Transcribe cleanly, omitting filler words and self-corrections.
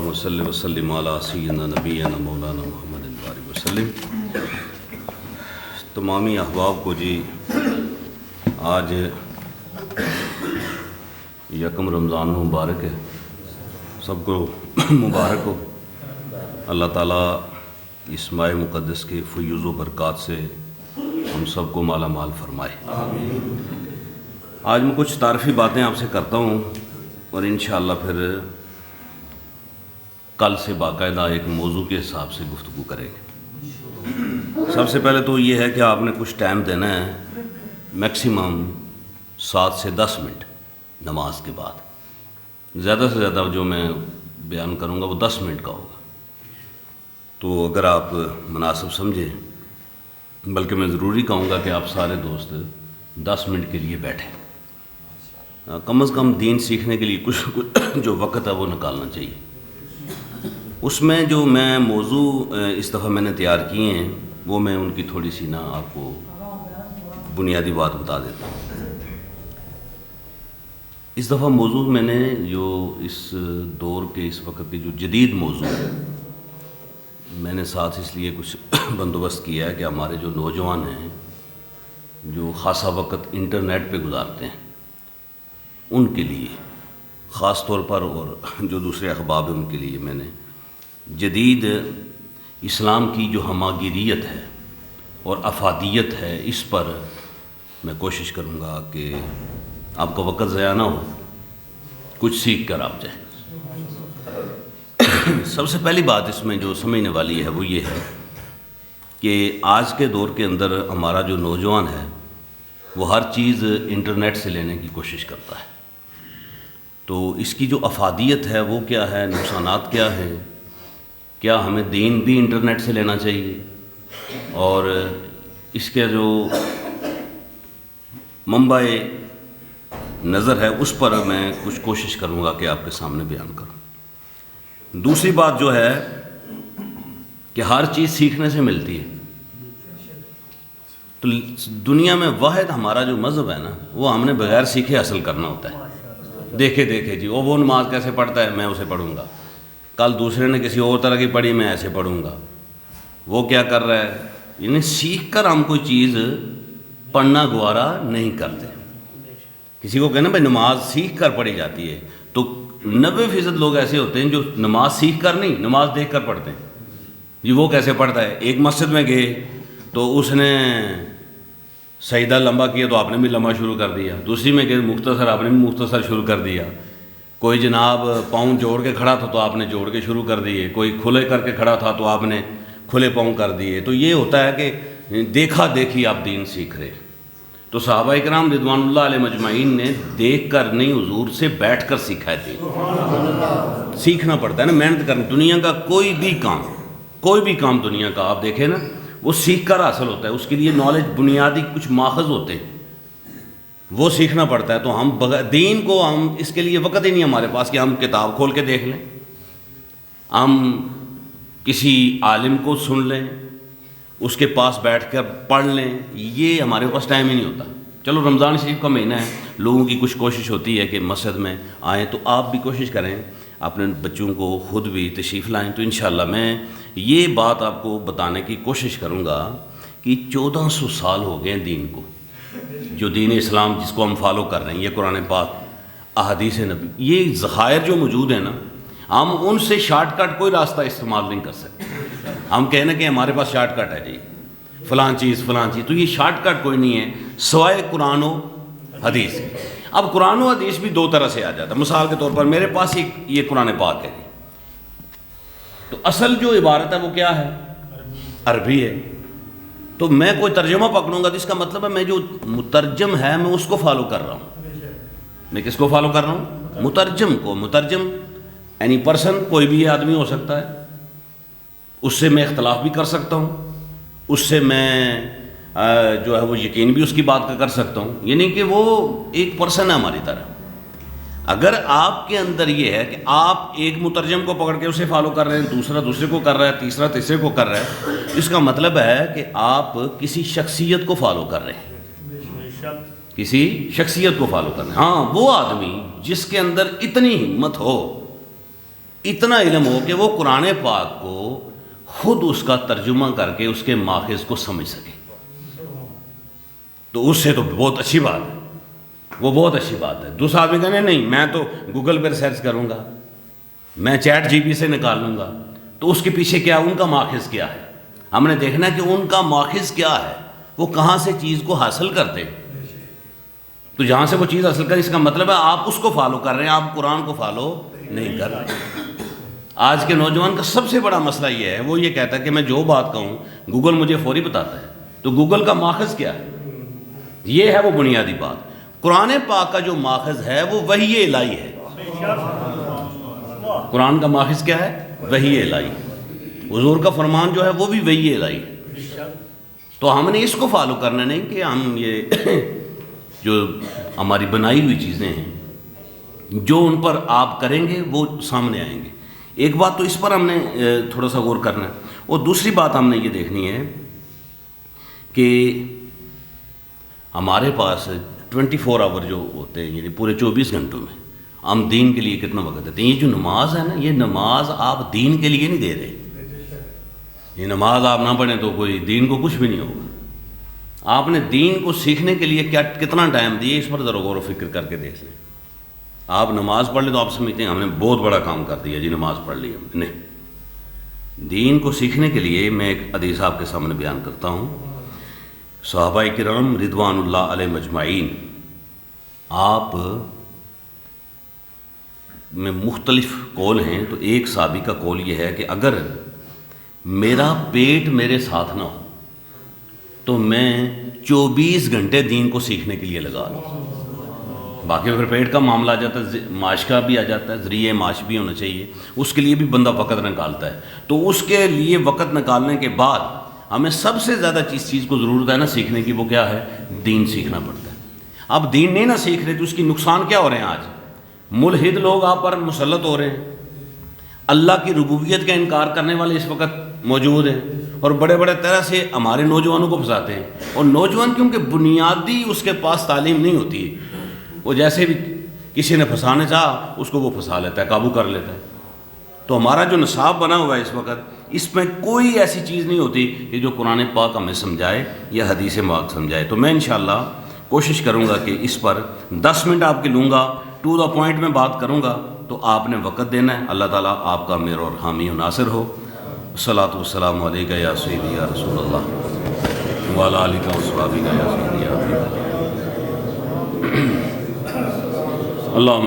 اللہم صلی وسلم علی سیدنا نبینا مولانا محمد وآلہ وسلم۔ تمامی احباب کو جی آج یکم رمضان مبارک ہے، سب کو مبارک ہو۔ اللہ تعالیٰ اس ماہ مقدس کے فیوز و برکات سے ہم سب کو مالا مال فرمائے۔ آج میں کچھ تعارفی باتیں آپ سے کرتا ہوں اور انشاءاللہ پھر کل سے باقاعدہ ایک موضوع کے حساب سے گفتگو کریں گے۔ سب سے پہلے تو یہ ہے کہ آپ نے کچھ ٹائم دینا ہے، میکسیمم 7 سے 10 منٹ نماز کے بعد۔ زیادہ سے زیادہ جو میں بیان کروں گا وہ 10 منٹ کا ہوگا، تو اگر آپ مناسب سمجھیں، بلکہ میں ضروری کہوں گا کہ آپ سارے دوست 10 منٹ کے لیے بیٹھیں، کم از کم دین سیکھنے کے لیے کچھ جو وقت ہے وہ نکالنا چاہیے۔ اس میں جو میں موضوع اس دفعہ میں نے تیار کیے ہیں وہ میں ان کی تھوڑی سی آپ کو بنیادی بات بتا دیتا ہوں۔ اس دفعہ موضوع میں نے جو اس دور کے اس وقت کے جو جدید موضوع ہے، میں نے ساتھ اس لیے کچھ بندوبست کیا ہے کہ ہمارے جو نوجوان ہیں جو خاصا وقت انٹرنیٹ پہ گزارتے ہیں، ان کے لیے خاص طور پر، اور جو دوسرے احباب ہیں ان کے لیے میں نے جدید اسلام کی جو ہماگیریت ہے اور افادیت ہے، اس پر میں کوشش کروں گا کہ آپ کا وقت ضائع نہ ہو، کچھ سیکھ کر آپ جائیں۔ سب سے پہلی بات اس میں جو سمجھنے والی ہے وہ یہ ہے کہ آج کے دور کے اندر ہمارا جو نوجوان ہے وہ ہر چیز انٹرنیٹ سے لینے کی کوشش کرتا ہے۔ تو اس کی جو افادیت ہے وہ کیا ہے، نقصانات کیا ہیں، کیا ہمیں دین بھی انٹرنیٹ سے لینا چاہیے، اور اس کے جو منبع نظر ہے اس پر میں کچھ کوشش کروں گا کہ آپ کے سامنے بیان کروں۔ دوسری بات جو ہے کہ ہر چیز سیکھنے سے ملتی ہے، تو دنیا میں واحد ہمارا جو مذہب ہے نا وہ ہم نے بغیر سیکھے حاصل کرنا ہوتا ہے۔ دیکھے جی وہ نماز کیسے پڑھتا ہے، میں اسے پڑھوں گا، کل دوسرے نے کسی اور طرح کی پڑھی، میں ایسے پڑھوں گا، وہ کیا کر رہا ہے، یعنی سیکھ کر ہم کوئی چیز پڑھنا گوارا نہیں کرتے۔ کسی کو کہنا بھائی نماز سیکھ کر پڑھی جاتی ہے، تو 90% لوگ ایسے ہوتے ہیں جو نماز سیکھ کر نہیں، نماز دیکھ کر پڑھتے ہیں۔ جی وہ کیسے پڑھتا ہے، ایک مسجد میں گئے تو اس نے سجدہ لمبا کیا تو آپ نے بھی لمبا شروع کر دیا، دوسری میں گئے مختصر، آپ نے بھی مختصر شروع کر دیا، کوئی جناب پاؤں جوڑ کے کھڑا تھا تو آپ نے جوڑ کے شروع کر دیے، کوئی کھلے کر کے کھڑا تھا تو آپ نے کھلے پاؤں کر دیے۔ تو یہ ہوتا ہے کہ دیکھا دیکھی آپ دین سیکھ رہے۔ تو صحابہ کرام رضوان اللہ علیہ مجمعین نے دیکھ کر نہیں، حضور سے بیٹھ کر سیکھا ہے دین۔ سیکھنا پڑتا ہے نا، محنت کرنا۔ دنیا کا کوئی بھی کام دنیا کا آپ دیکھیں نا وہ سیکھ کر حاصل ہوتا ہے، اس کے لیے نالج بنیادی کچھ ماخذ ہوتے ہیں، وہ سیکھنا پڑتا ہے۔ تو ہم دین کو ہم اس کے لیے وقت ہی نہیں ہمارے پاس کہ ہم کتاب کھول کے دیکھ لیں، ہم کسی عالم کو سن لیں، اس کے پاس بیٹھ کر پڑھ لیں، یہ ہمارے پاس ٹائم ہی نہیں ہوتا۔ چلو رمضان شریف کا مہینہ ہے، لوگوں کی کچھ کوشش ہوتی ہے کہ مسجد میں آئیں، تو آپ بھی کوشش کریں، اپنے بچوں کو خود بھی تشریف لائیں۔ تو انشاءاللہ میں یہ بات آپ کو بتانے کی کوشش کروں گا کہ 1400 سال ہو گئے ہیں دین کو، جو دین اسلام جس کو ہم فالو کر رہے ہیں، یہ قرآن پاک، احادیث نبی، یہ ذخائر جو موجود ہیں نا، ہم ان سے شارٹ کٹ کوئی راستہ استعمال نہیں کر سکتے۔ ہم کہنا کہ ہمارے پاس شارٹ کٹ ہے جی فلاں چیز، تو یہ شارٹ کٹ کوئی نہیں ہے سوائے قرآن و حدیث۔ اب قرآن و حدیث بھی 2 طرح سے آ جاتا ہے۔ مثال کے طور پر میرے پاس یہ قرآن پاک ہے جی، تو اصل جو عبارت ہے وہ کیا ہے، عربی ہے، تو میں کوئی ترجمہ پکڑوں گا تو اس کا مطلب ہے میں جو مترجم ہے میں اس کو فالو کر رہا ہوں۔ میں کس کو فالو کر رہا ہوں، مترجم کو۔ مترجم اینی پرسن، کوئی بھی آدمی ہو سکتا ہے، اس سے میں اختلاف بھی کر سکتا ہوں، اس سے میں جو ہے وہ یقین بھی اس کی بات کا کر سکتا ہوں، یعنی کہ وہ ایک پرسن ہے ہماری طرح۔ اگر آپ کے اندر یہ ہے کہ آپ ایک مترجم کو پکڑ کے اسے فالو کر رہے ہیں، دوسرا دوسرے کو کر رہا ہے، تیسرا تیسرے کو کر رہا ہے، اس کا مطلب ہے کہ آپ کسی شخصیت کو فالو کر رہے ہیں، کسی شخصیت کو فالو کر رہے ہیں۔ ہاں وہ آدمی جس کے اندر اتنی ہمت ہو اتنا علم ہو کہ وہ قرآن پاک کو خود اس کا ترجمہ کر کے اس کے ماخذ کو سمجھ سکے، تو اس سے تو بہت اچھی بات ہے، وہ بہت اچھی بات ہے۔ دوسرا آدمی کہنے نہیں میں تو گوگل پہ ریسرچ کروں گا، میں چیٹ جی پی سے نکال لوں گا، تو اس کے پیچھے کیا ان کا ماخذ کیا ہے؟ ہم نے دیکھنا کہ ان کا ماخذ کیا ہے، وہ کہاں سے چیز کو حاصل کرتے، تو جہاں سے وہ چیز حاصل کر، اس کا مطلب ہے آپ اس کو فالو کر رہے ہیں، آپ قرآن کو فالو نہیں کر رہے۔ آج کے نوجوان کا سب سے بڑا مسئلہ یہ ہے، وہ یہ کہتا ہے کہ میں جو بات کہوں گوگل مجھے فوری بتاتا ہے، تو گوگل کا ماخذ کیا ہے؟ یہ ہے وہ بنیادی بات۔ قرآن پاک کا جو ماخذ ہے وہ وحی الہی ہے۔ قرآن کا ماخذ کیا ہے؟ وحی الہی۔ حضور کا فرمان جو ہے وہ بھی وحی الہی ہے، تو ہم نے اس کو فالو کرنا نہیں کہ ہم یہ جو ہماری بنائی ہوئی چیزیں ہیں جو ان پر آپ کریں گے وہ سامنے آئیں گے۔ ایک بات تو اس پر ہم نے تھوڑا سا غور کرنا ہے، اور دوسری بات ہم نے یہ دیکھنی ہے کہ ہمارے پاس 24 آور جو ہوتے ہیں، یعنی پورے 24 گھنٹوں میں ہم دین کے لیے کتنا وقت دیتے ہیں۔ یہ جو نماز ہے نا، یہ نماز آپ دین کے لیے نہیں دے رہے، یہ نماز آپ نہ پڑھیں تو کوئی دین کو کچھ بھی نہیں ہوگا۔ آپ نے دین کو سیکھنے کے لیے کتنا ٹائم دیے، اس پر ذرا غور و فکر کر کے دیکھ لیں۔ آپ نماز پڑھ لیں تو آپ سمجھتے ہیں ہم نے بہت بڑا کام کر دیا جی، نماز پڑھ لی ہم نے، نہیں۔ دین کو سیکھنے کے لیے میں ایک حدیث آپ کے سامنے بیان کرتا ہوں۔ صحابہ کرام رضوان اللہ علیہ مجمعین، آپ میں مختلف قول ہیں، تو ایک صحابی کا قول یہ ہے کہ اگر میرا پیٹ میرے ساتھ نہ ہو تو میں 24 گھنٹے دین کو سیکھنے کے لیے لگا لوں۔ باقی اگر پیٹ کا معاملہ آ جاتا ہے، معاش کا بھی آ جاتا ہے، ذریعہ معاش بھی ہونا چاہیے، اس کے لیے بھی بندہ وقت نکالتا ہے، تو اس کے لیے وقت نکالنے کے بعد ہمیں سب سے زیادہ جس چیز کو ضرورت ہے نا سیکھنے کی، وہ کیا ہے؟ دین سیکھنا پڑتا ہے۔ اب دین نہیں نہ سیکھ رہے تو اس کی نقصان کیا ہو رہے ہیں؟ آج ملحد لوگ آپ پر مسلط ہو رہے ہیں، اللہ کی ربوبیت کا انکار کرنے والے اس وقت موجود ہیں، اور بڑے بڑے طرح سے ہمارے نوجوانوں کو پھنساتے ہیں، اور نوجوان کیونکہ بنیادی اس کے پاس تعلیم نہیں ہوتی ہے، وہ جیسے بھی کسی نے پھنسانے چاہا اس کو وہ پھنسا لیتا ہے، قابو کر لیتا ہے۔ تو ہمارا جو نصاب بنا ہوا ہے اس وقت، اس میں کوئی ایسی چیز نہیں ہوتی کہ جو قرآن پاک ہمیں سمجھائے یا حدیث پاک سمجھائے۔ تو میں انشاءاللہ کوشش کروں گا کہ اس پر 10 منٹ آپ کے لوں گا، ٹو دا پوائنٹ میں بات کروں گا، تو آپ نے وقت دینا ہے۔ اللہ تعالیٰ آپ کا امیر اور حامی و ناصر ہو۔ الصلاۃ والسلام علیکہ یا سیدی یا رسول اللہ وعلی آلکہ و اصحابہ یا سیدی یا حبیب اللہ۔